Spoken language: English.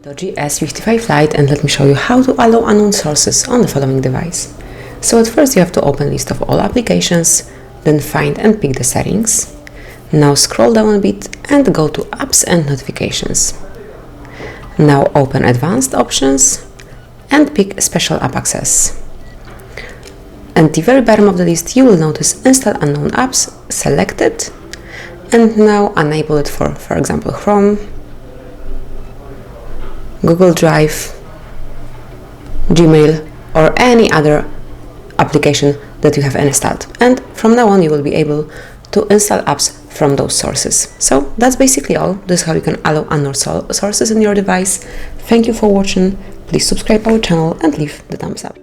Doogee S55 Lite, and let me show you how to allow unknown sources on the following device. So at first you have to open list of all applications, then find and pick the settings. Now scroll down a bit and go to apps and notifications. Now open advanced options and pick special app access. At the very bottom of the list you will notice install unknown apps selected, and now enable it for example Chrome, Google Drive, Gmail, or any other application that you have installed. And from now on you will be able to install apps from those sources. So that's basically all. This is how you can allow unknown sources in your device. Thank you for watching. Please subscribe our channel and leave the thumbs up.